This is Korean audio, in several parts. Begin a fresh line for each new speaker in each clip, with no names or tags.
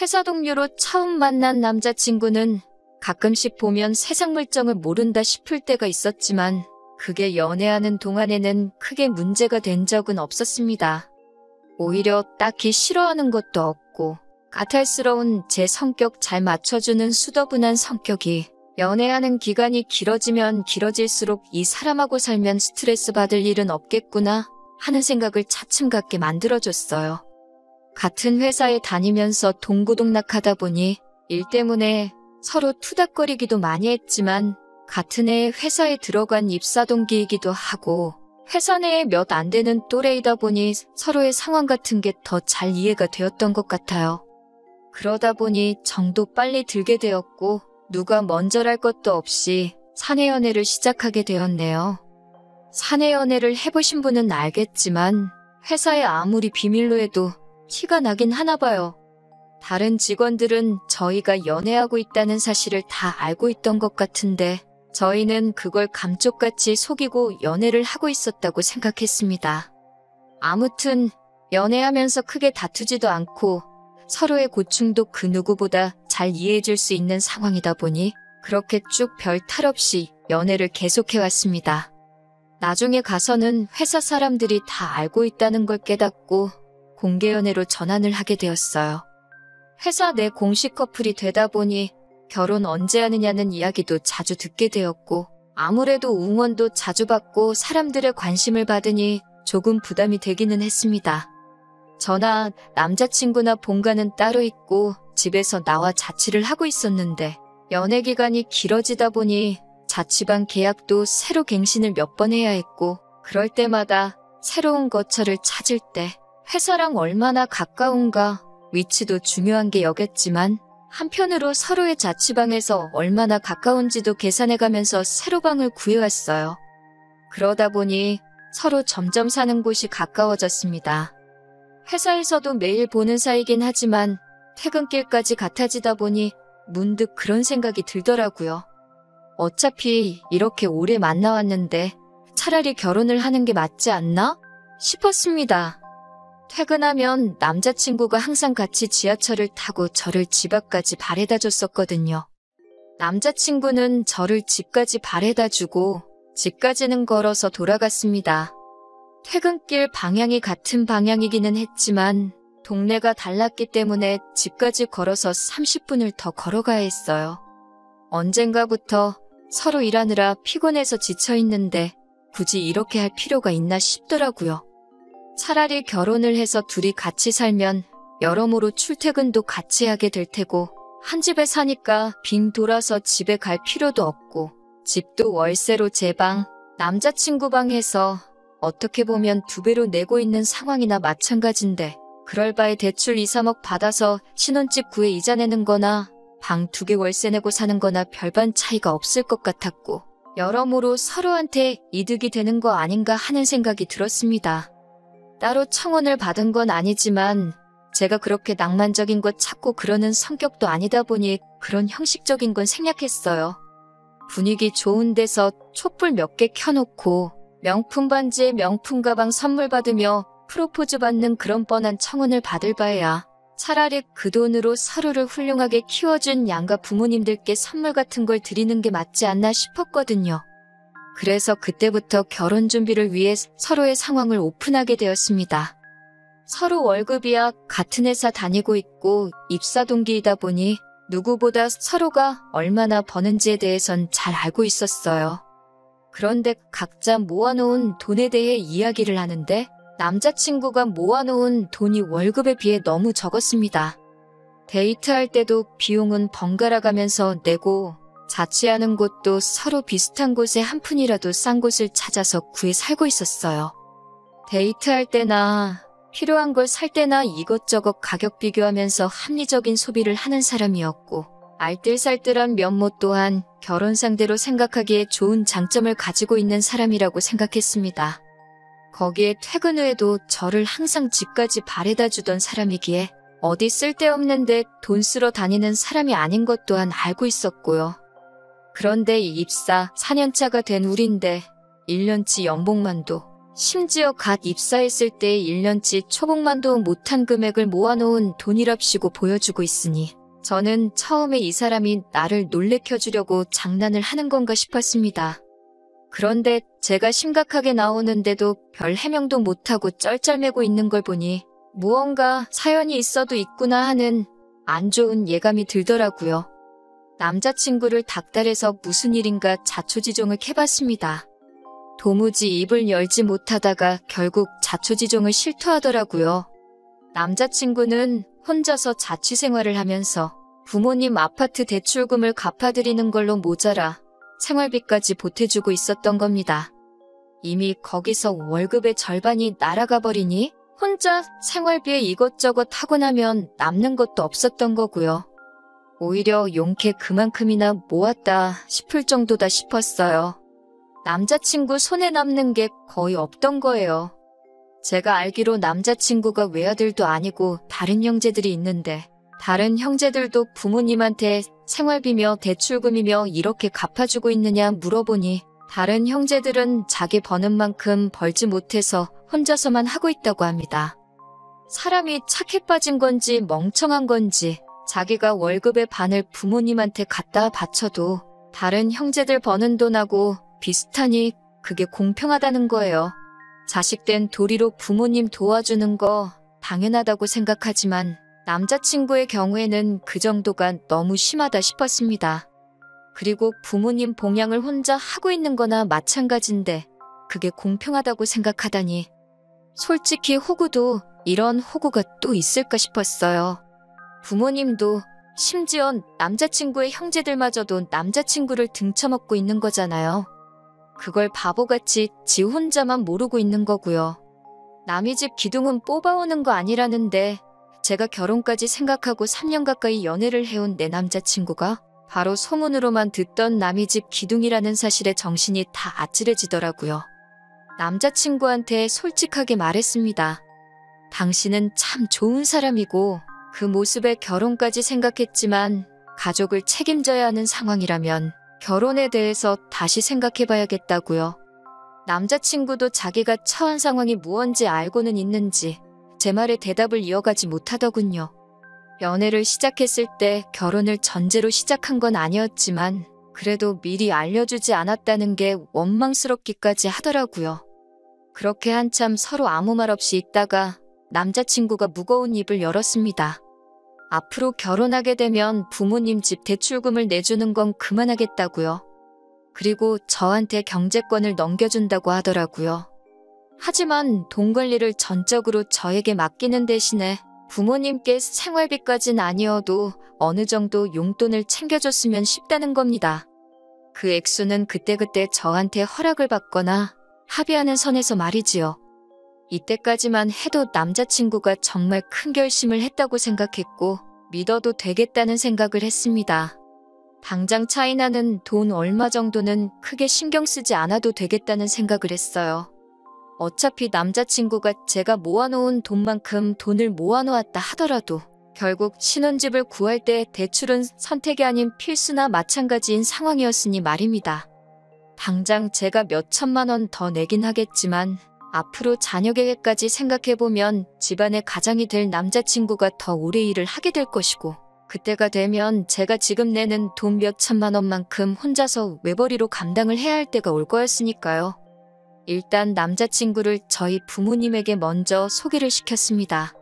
회사 동료로 처음 만난 남자친구는 가끔씩 보면 세상 물정을 모른다 싶을 때가 있었지만 그게 연애하는 동안에는 크게 문제가 된 적은 없었습니다. 오히려 딱히 싫어하는 것도 없고 까탈스러운 제 성격 잘 맞춰주는 수더분한 성격이 연애하는 기간이 길어지면 길어질수록 이 사람하고 살면 스트레스 받을 일은 없겠구나 하는 생각을 차츰 갖게 만들어줬어요. 같은 회사에 다니면서 동고동락하다 보니 일 때문에 서로 투닥거리기도 많이 했지만 같은 해에 회사에 들어간 입사 동기이기도 하고 회사 내에 몇 안 되는 또래이다 보니 서로의 상황 같은 게 더 잘 이해가 되었던 것 같아요. 그러다 보니 정도 빨리 들게 되었고 누가 먼저랄 것도 없이 사내 연애를 시작하게 되었네요. 사내 연애를 해보신 분은 알겠지만 회사에 아무리 비밀로 해도 티가 나긴 하나 봐요. 다른 직원들은 저희가 연애하고 있다는 사실을 다 알고 있던 것 같은데 저희는 그걸 감쪽같이 속이고 연애를 하고 있었다고 생각했습니다. 아무튼 연애하면서 크게 다투지도 않고 서로의 고충도 그 누구보다 잘 이해해줄 수 있는 상황이다 보니 그렇게 쭉 별 탈 없이 연애를 계속해왔습니다. 나중에 가서는 회사 사람들이 다 알고 있다는 걸 깨닫고 공개 연애로 전환을 하게 되었어요. 회사 내 공식 커플이 되다 보니 결혼 언제 하느냐는 이야기도 자주 듣게 되었고 아무래도 응원도 자주 받고 사람들의 관심을 받으니 조금 부담이 되기는 했습니다. 저나 남자친구나 본가는 따로 있고 집에서 나와 자취를 하고 있었는데 연애 기간이 길어지다 보니 자취방 계약도 새로 갱신을 몇 번 해야 했고 그럴 때마다 새로운 거처를 찾을 때 회사랑 얼마나 가까운가 위치도 중요한 게 여겼지만 한편으로 서로의 자취방에서 얼마나 가까운지도 계산해가면서 새로 방을 구해왔어요. 그러다 보니 서로 점점 사는 곳이 가까워졌습니다. 회사에서도 매일 보는 사이긴 하지만 퇴근길까지 같아지다 보니 문득 그런 생각이 들더라고요. 어차피 이렇게 오래 만나왔는데 차라리 결혼을 하는 게 맞지 않나 싶었습니다. 퇴근하면 남자친구가 항상 같이 지하철을 타고 저를 집 앞까지 바래다 줬었거든요. 남자친구는 저를 집까지 바래다 주고 집까지는 걸어서 돌아갔습니다. 퇴근길 방향이 같은 방향이기는 했지만 동네가 달랐기 때문에 집까지 걸어서 30분을 더 걸어가야 했어요. 언젠가부터 서로 일하느라 피곤해서 지쳐있는데 굳이 이렇게 할 필요가 있나 싶더라고요. 차라리 결혼을 해서 둘이 같이 살면 여러모로 출퇴근도 같이 하게 될 테고 한 집에 사니까 빙 돌아서 집에 갈 필요도 없고 집도 월세로 제 방, 남자친구 방에서 어떻게 보면 2배로 내고 있는 상황이나 마찬가지인데 그럴 바에 대출 2, 3억 받아서 신혼집 구해 이자 내는 거나 방 2개 월세 내고 사는 거나 별반 차이가 없을 것 같았고 여러모로 서로한테 이득이 되는 거 아닌가 하는 생각이 들었습니다. 따로 청혼을 받은 건 아니지만 제가 그렇게 낭만적인 것 찾고 그러는 성격도 아니다 보니 그런 형식적인 건 생략했어요. 분위기 좋은 데서 촛불 몇 개 켜놓고 명품 반지에 명품 가방 선물 받으며 프로포즈 받는 그런 뻔한 청혼을 받을 바에야 차라리 그 돈으로 서로를 훌륭하게 키워준 양가 부모님들께 선물 같은 걸 드리는 게 맞지 않나 싶었거든요. 그래서 그때부터 결혼 준비를 위해 서로의 상황을 오픈하게 되었습니다. 서로 월급이야 같은 회사 다니고 있고 입사 동기이다 보니 누구보다 서로가 얼마나 버는지에 대해선 잘 알고 있었어요. 그런데 각자 모아놓은 돈에 대해 이야기를 하는데 남자친구가 모아놓은 돈이 월급에 비해 너무 적었습니다. 데이트할 때도 비용은 번갈아 가면서 내고 자취하는 곳도 서로 비슷한 곳에 한 푼이라도 싼 곳을 찾아서 구해 살고 있었어요. 데이트할 때나 필요한 걸 살 때나 이것저것 가격 비교하면서 합리적인 소비를 하는 사람이었고 알뜰살뜰한 면모 또한 결혼 상대로 생각하기에 좋은 장점을 가지고 있는 사람이라고 생각했습니다. 거기에 퇴근 후에도 저를 항상 집까지 바래다 주던 사람이기에 어디 쓸데없는데 돈 쓰러 다니는 사람이 아닌 것 또한 알고 있었고요. 그런데 입사 4년차가 된 우린데 1년치 연봉만도 심지어 갓 입사했을 때 1년치 초봉만도 못한 금액을 모아놓은 돈이랍시고 보여주고 있으니 저는 처음에 이 사람이 나를 놀래켜주려고 장난을 하는 건가 싶었습니다. 그런데 제가 심각하게 나오는데도 별 해명도 못하고 쩔쩔매고 있는 걸 보니 무언가 사연이 있어도 있구나 하는 안 좋은 예감이 들더라고요. 남자친구를 닥달해서 무슨 일인가 자초지종을 캐봤습니다. 도무지 입을 열지 못하다가 결국 자초지종을 실토하더라고요. 남자친구는 혼자서 자취생활을 하면서 부모님 아파트 대출금을 갚아드리는 걸로 모자라 생활비까지 보태주고 있었던 겁니다. 이미 거기서 월급의 절반이 날아가 버리니 혼자 생활비에 이것저것 하고 나면 남는 것도 없었던 거고요. 오히려 용케 그만큼이나 모았다 싶을 정도다 싶었어요. 남자친구 손에 남는 게 거의 없던 거예요. 제가 알기로 남자친구가 외아들도 아니고 다른 형제들이 있는데 다른 형제들도 부모님한테 생활비며 대출금이며 이렇게 갚아주고 있느냐 물어보니 다른 형제들은 자기 버는 만큼 벌지 못해서 혼자서만 하고 있다고 합니다. 사람이 착해 빠진 건지 멍청한 건지 자기가 월급의 반을 부모님한테 갖다 바쳐도 다른 형제들 버는 돈하고 비슷하니 그게 공평하다는 거예요. 자식된 도리로 부모님 도와주는 거 당연하다고 생각하지만 남자친구의 경우에는 그 정도가 너무 심하다 싶었습니다. 그리고 부모님 봉양을 혼자 하고 있는 거나 마찬가지인데 그게 공평하다고 생각하다니 솔직히 호구도 이런 호구가 또 있을까 싶었어요. 부모님도 심지어 남자친구의 형제들마저도 남자친구를 등쳐먹고 있는 거잖아요. 그걸 바보같이 지 혼자만 모르고 있는 거고요. 남의 집 기둥은 뽑아오는 거 아니라는데 제가 결혼까지 생각하고 3년 가까이 연애를 해온 내 남자친구가 바로 소문으로만 듣던 남의 집 기둥이라는 사실에 정신이 다 아찔해지더라고요. 남자친구한테 솔직하게 말했습니다. 당신은 참 좋은 사람이고 그 모습에 결혼까지 생각했지만 가족을 책임져야 하는 상황이라면 결혼에 대해서 다시 생각해봐야겠다고요. 남자친구도 자기가 처한 상황이 무언지 알고는 있는지 제 말에 대답을 이어가지 못하더군요. 연애를 시작했을 때 결혼을 전제로 시작한 건 아니었지만 그래도 미리 알려주지 않았다는 게 원망스럽기까지 하더라고요. 그렇게 한참 서로 아무 말 없이 있다가 남자친구가 무거운 입을 열었습니다. 앞으로 결혼하게 되면 부모님 집 대출금을 내주는 건 그만하겠다고요. 그리고 저한테 경제권을 넘겨준다고 하더라고요. 하지만 돈 관리를 전적으로 저에게 맡기는 대신에 부모님께 생활비까진 아니어도 어느 정도 용돈을 챙겨줬으면 싶다는 겁니다. 그 액수는 그때그때 저한테 허락을 받거나 합의하는 선에서 말이지요. 이때까지만 해도 남자친구가 정말 큰 결심을 했다고 생각했고 믿어도 되겠다는 생각을 했습니다. 당장 차이나는 돈 얼마 정도는 크게 신경 쓰지 않아도 되겠다는 생각을 했어요. 어차피 남자친구가 제가 모아놓은 돈만큼 돈을 모아놓았다 하더라도 결국 신혼집을 구할 때 대출은 선택이 아닌 필수나 마찬가지인 상황이었으니 말입니다. 당장 제가 몇 천만 원 더 내긴 하겠지만 앞으로 자녀 계획까지 생각해보면 집안의 가장이 될 남자친구가 더 오래 일을 하게 될 것이고 그때가 되면 제가 지금 내는 돈 몇 천만 원만큼 혼자서 외벌이로 감당을 해야 할 때가 올 거였으니까요. 일단 남자친구를 저희 부모님에게 먼저 소개를 시켰습니다.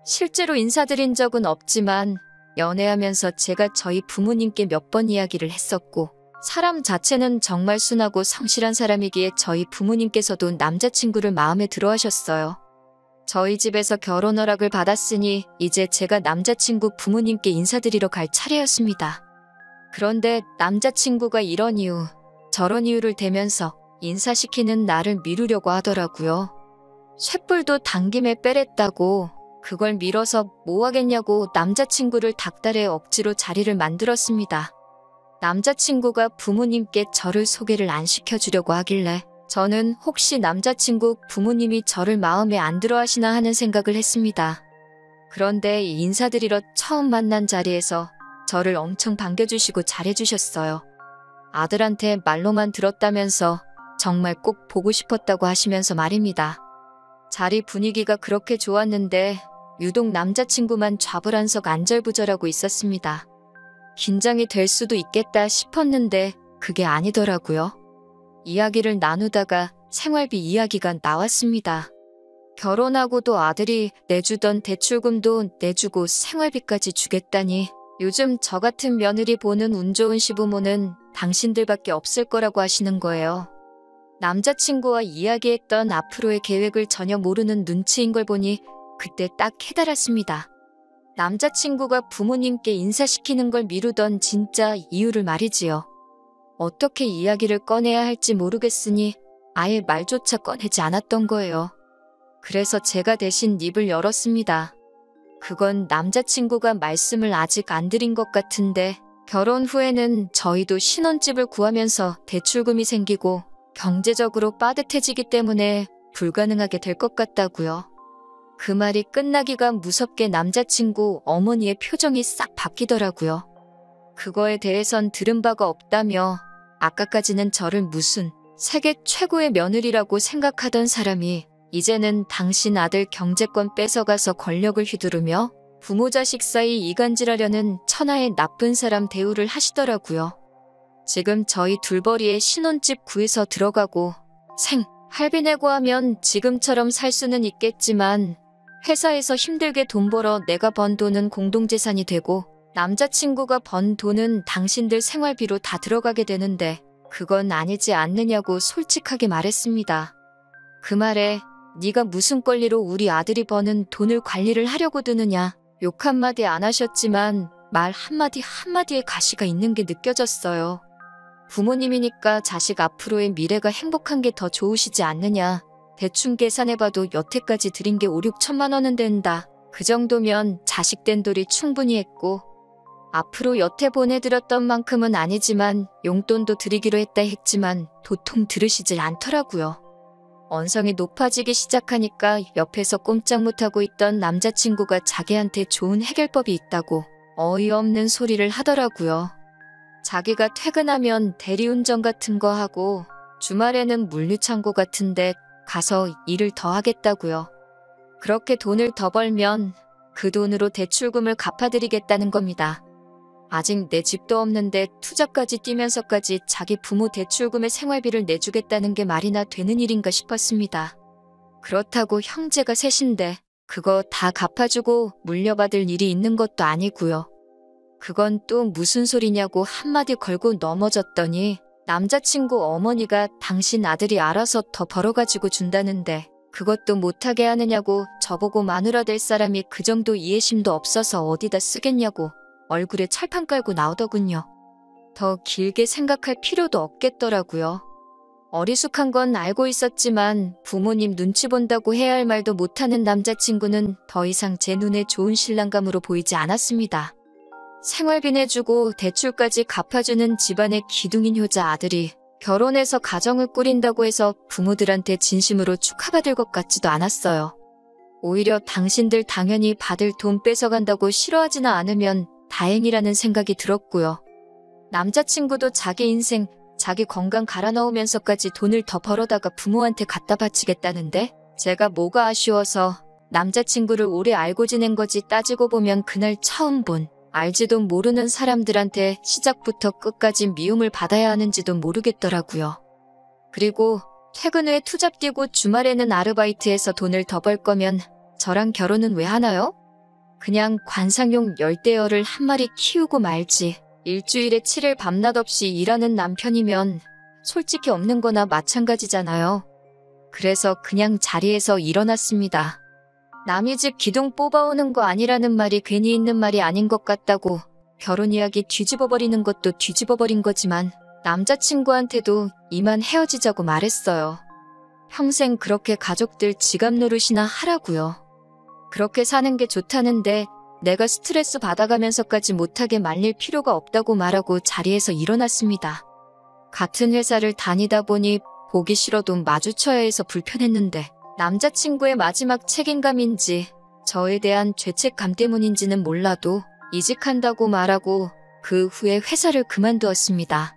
실제로 인사드린 적은 없지만 연애하면서 제가 저희 부모님께 몇 번 이야기를 했었고 사람 자체는 정말 순하고 성실한 사람이기에 저희 부모님께서도 남자친구를 마음에 들어 하셨어요. 저희 집에서 결혼 허락을 받았으니 이제 제가 남자친구 부모님께 인사드리러 갈 차례였습니다. 그런데 남자친구가 이런 이유, 저런 이유를 대면서 인사시키는 나를 미루려고 하더라고요. 쇳불도 당김에 빼랬다고 그걸 밀어서 뭐 하겠냐고 남자친구를 닥달해 억지로 자리를 만들었습니다. 남자친구가 부모님께 저를 소개를 안 시켜주려고 하길래 저는 혹시 남자친구 부모님이 저를 마음에 안 들어 하시나 하는 생각을 했습니다. 그런데 인사드리러 처음 만난 자리에서 저를 엄청 반겨주시고 잘해주셨어요. 아들한테 말로만 들었다면서 정말 꼭 보고 싶었다고 하시면서 말입니다. 자리 분위기가 그렇게 좋았는데 유독 남자친구만 좌불안석 안절부절하고 있었습니다. 긴장이 될 수도 있겠다 싶었는데 그게 아니더라고요. 이야기를 나누다가 생활비 이야기가 나왔습니다. 결혼하고도 아들이 내주던 대출금도 내주고 생활비까지 주겠다니 요즘 저 같은 며느리 보는 운 좋은 시부모는 당신들밖에 없을 거라고 하시는 거예요. 남자친구와 이야기했던 앞으로의 계획을 전혀 모르는 눈치인 걸 보니 그때 딱 깨달았습니다. 남자친구가 부모님께 인사시키는 걸 미루던 진짜 이유를 말이지요. 어떻게 이야기를 꺼내야 할지 모르겠으니 아예 말조차 꺼내지 않았던 거예요. 그래서 제가 대신 입을 열었습니다. 그건 남자친구가 말씀을 아직 안 드린 것 같은데 결혼 후에는 저희도 신혼집을 구하면서 대출금이 생기고 경제적으로 빠듯해지기 때문에 불가능하게 될 것 같다고요. 그 말이 끝나기가 무섭게 남자친구 어머니의 표정이 싹 바뀌더라고요. 그거에 대해선 들은 바가 없다며 아까까지는 저를 무슨 세계 최고의 며느리라고 생각하던 사람이 이제는 당신 아들 경제권 뺏어가서 권력을 휘두르며 부모 자식 사이 이간질하려는 천하의 나쁜 사람 대우를 하시더라고요. 지금 저희 둘벌이에 신혼집 구해서 들어가고 할비 내고 하면 지금처럼 살 수는 있겠지만 회사에서 힘들게 돈 벌어 내가 번 돈은 공동재산이 되고 남자친구가 번 돈은 당신들 생활비로 다 들어가게 되는데 그건 아니지 않느냐고 솔직하게 말했습니다. 그 말에 네가 무슨 권리로 우리 아들이 버는 돈을 관리를 하려고 드느냐 욕 한마디 안 하셨지만 말 한마디 한마디에 가시가 있는 게 느껴졌어요. 부모님이니까 자식 앞으로의 미래가 행복한 게 더 좋으시지 않느냐. 대충 계산해봐도 여태까지 드린 게 5, 6천만 원은 된다. 그 정도면 자식 된 돌이 충분히 했고 앞으로 여태 보내드렸던 만큼은 아니지만 용돈도 드리기로 했지만 도통 들으시질 않더라고요. 언성이 높아지기 시작하니까 옆에서 꼼짝 못하고 있던 남자친구가 자기한테 좋은 해결법이 있다고 어이없는 소리를 하더라고요. 자기가 퇴근하면 대리운전 같은 거 하고 주말에는 물류창고 같은데 가서 일을 더 하겠다고요. 그렇게 돈을 더 벌면 그 돈으로 대출금을 갚아드리겠다는 겁니다. 아직 내 집도 없는데 투자까지 뛰면서까지 자기 부모 대출금의 생활비를 내주겠다는 게 말이나 되는 일인가 싶었습니다. 그렇다고 형제가 셋인데 그거 다 갚아주고 물려받을 일이 있는 것도 아니고요. 그건 또 무슨 소리냐고 한마디 걸고 넘어졌더니 남자친구 어머니가 당신 아들이 알아서 더 벌어가지고 준다는데 그것도 못하게 하느냐고 저보고 마누라 될 사람이 그 정도 이해심도 없어서 어디다 쓰겠냐고 얼굴에 철판 깔고 나오더군요. 더 길게 생각할 필요도 없겠더라고요. 어리숙한 건 알고 있었지만 부모님 눈치 본다고 해야 할 말도 못하는 남자친구는 더 이상 제 눈에 좋은 신랑감으로 보이지 않았습니다. 생활비 내주고 대출까지 갚아주는 집안의 기둥인 효자 아들이 결혼해서 가정을 꾸린다고 해서 부모들한테 진심으로 축하받을 것 같지도 않았어요. 오히려 당신들 당연히 받을 돈 뺏어간다고 싫어하지는 않으면 다행이라는 생각이 들었고요. 남자친구도 자기 인생, 자기 건강 갈아 넣으면서까지 돈을 더 벌어다가 부모한테 갖다 바치겠다는데 제가 뭐가 아쉬워서 남자친구를 오래 알고 지낸 거지 따지고 보면 그날 처음 본 알지도 모르는 사람들한테 시작부터 끝까지 미움을 받아야 하는지도 모르겠더라고요. 그리고 퇴근 후에 투잡 뛰고 주말에는 아르바이트해서 돈을 더 벌 거면 저랑 결혼은 왜 하나요? 그냥 관상용 열대어를 한 마리 키우고 말지. 일주일에 7일 밤낮 없이 일하는 남편이면 솔직히 없는 거나 마찬가지잖아요. 그래서 그냥 자리에서 일어났습니다. 남의 집 기둥 뽑아오는 거 아니라는 말이 괜히 있는 말이 아닌 것 같다고 결혼 이야기 뒤집어버리는 것도 뒤집어버린 거지만 남자친구한테도 이만 헤어지자고 말했어요. 평생 그렇게 가족들 지갑 노릇이나 하라고요. 그렇게 사는 게 좋다는데 내가 스트레스 받아가면서까지 못하게 말릴 필요가 없다고 말하고 자리에서 일어났습니다. 같은 회사를 다니다 보니 보기 싫어도 마주쳐야 해서 불편했는데 남자친구의 마지막 책임감인지 저에 대한 죄책감 때문인지는 몰라도 이직한다고 말하고 그 후에 회사를 그만두었습니다.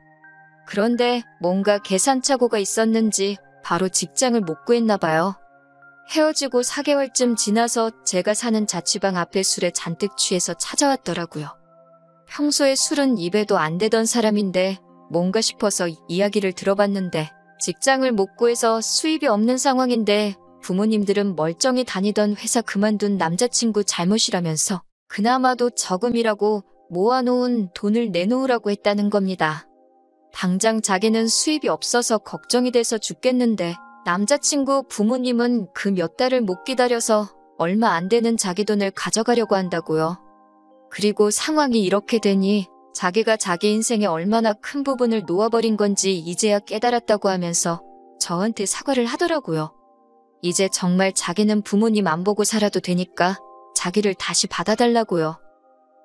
그런데 뭔가 계산착오가 있었는지 바로 직장을 못 구했나 봐요. 헤어지고 4개월쯤 지나서 제가 사는 자취방 앞에 술에 잔뜩 취해서 찾아왔더라고요. 평소에 술은 입에도 안 대던 사람인데 뭔가 싶어서 이야기를 들어봤는데 직장을 못 구해서 수입이 없는 상황인데 부모님들은 멀쩡히 다니던 회사 그만둔 남자친구 잘못이라면서 그나마도 저금이라고 모아놓은 돈을 내놓으라고 했다는 겁니다. 당장 자기는 수입이 없어서 걱정이 돼서 죽겠는데 남자친구 부모님은 그 몇 달을 못 기다려서 얼마 안 되는 자기 돈을 가져가려고 한다고요. 그리고 상황이 이렇게 되니 자기가 자기 인생에 얼마나 큰 부분을 놓아버린 건지 이제야 깨달았다고 하면서 저한테 사과를 하더라고요. 이제 정말 자기는 부모님 안 보고 살아도 되니까 자기를 다시 받아달라고요.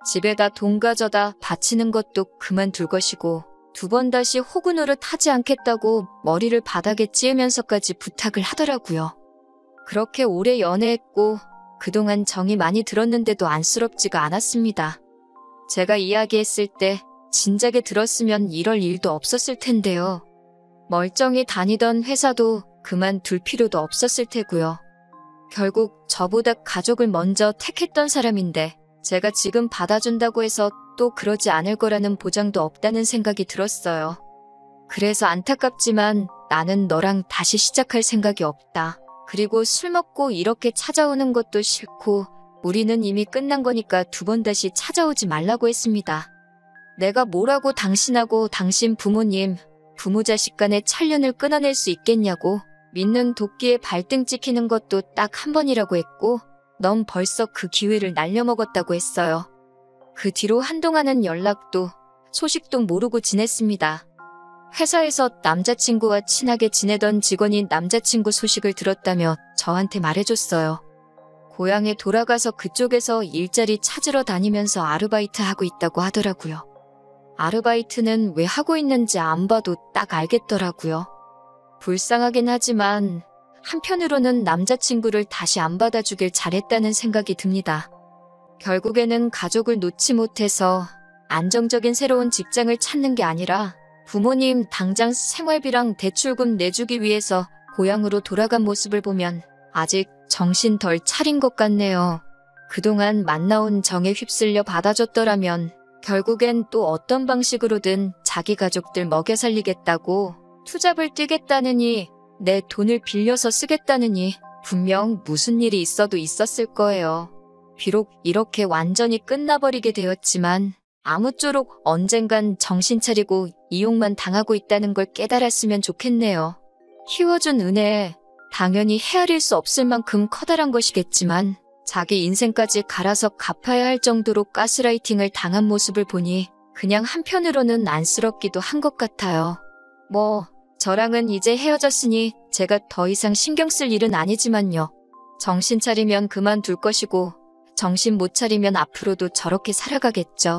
집에다 돈 가져다 바치는 것도 그만둘 것이고 2번 다시 호구 노릇 하지 않겠다고 머리를 바닥에 찌으면서까지 부탁을 하더라고요. 그렇게 오래 연애했고 그동안 정이 많이 들었는데도 안쓰럽지가 않았습니다. 제가 이야기했을 때 진작에 들었으면 이럴 일도 없었을 텐데요. 멀쩡히 다니던 회사도 그만둘 필요도 없었을 테고요. 결국 저보다 가족을 먼저 택했던 사람인데 제가 지금 받아준다고 해서 또 그러지 않을 거라는 보장도 없다는 생각이 들었어요. 그래서 안타깝지만 나는 너랑 다시 시작할 생각이 없다. 그리고 술 먹고 이렇게 찾아오는 것도 싫고 우리는 이미 끝난 거니까 2번 다시 찾아오지 말라고 했습니다. 내가 뭐라고 당신하고 당신 부모님, 부모 자식 간의 찰연을 끊어낼 수 있겠냐고 믿는 도끼에 발등 찍히는 것도 딱 한 번이라고 했고 넌 벌써 그 기회를 날려먹었다고 했어요. 그 뒤로 한동안은 연락도 소식도 모르고 지냈습니다. 회사에서 남자친구와 친하게 지내던 직원이 남자친구 소식을 들었다며 저한테 말해줬어요. 고향에 돌아가서 그쪽에서 일자리 찾으러 다니면서 아르바이트 하고 있다고 하더라고요. 아르바이트는 왜 하고 있는지 안 봐도 딱 알겠더라고요. 불쌍하긴 하지만 한편으로는 남자친구를 다시 안 받아주길 잘했다는 생각이 듭니다. 결국에는 가족을 놓지 못해서 안정적인 새로운 직장을 찾는 게 아니라 부모님 당장 생활비랑 대출금 내주기 위해서 고향으로 돌아간 모습을 보면 아직 정신 덜 차린 것 같네요. 그동안 만나온 정에 휩쓸려 받아줬더라면 결국엔 또 어떤 방식으로든 자기 가족들 먹여 살리겠다고 투잡을 뛰겠다느니 내 돈을 빌려서 쓰겠다느니 분명 무슨 일이 있어도 있었을 거예요. 비록 이렇게 완전히 끝나버리게 되었지만 아무쪼록 언젠간 정신 차리고 이용만 당하고 있다는 걸 깨달았으면 좋겠네요. 키워준 은혜, 당연히 헤아릴 수 없을 만큼 커다란 것이겠지만 자기 인생까지 갈아서 갚아야 할 정도로 가스라이팅을 당한 모습을 보니 그냥 한편으로는 안쓰럽기도 한 것 같아요. 저랑은 이제 헤어졌으니 제가 더 이상 신경 쓸 일은 아니지만요. 정신 차리면 그만둘 것이고 정신 못 차리면 앞으로도 저렇게 살아가겠죠.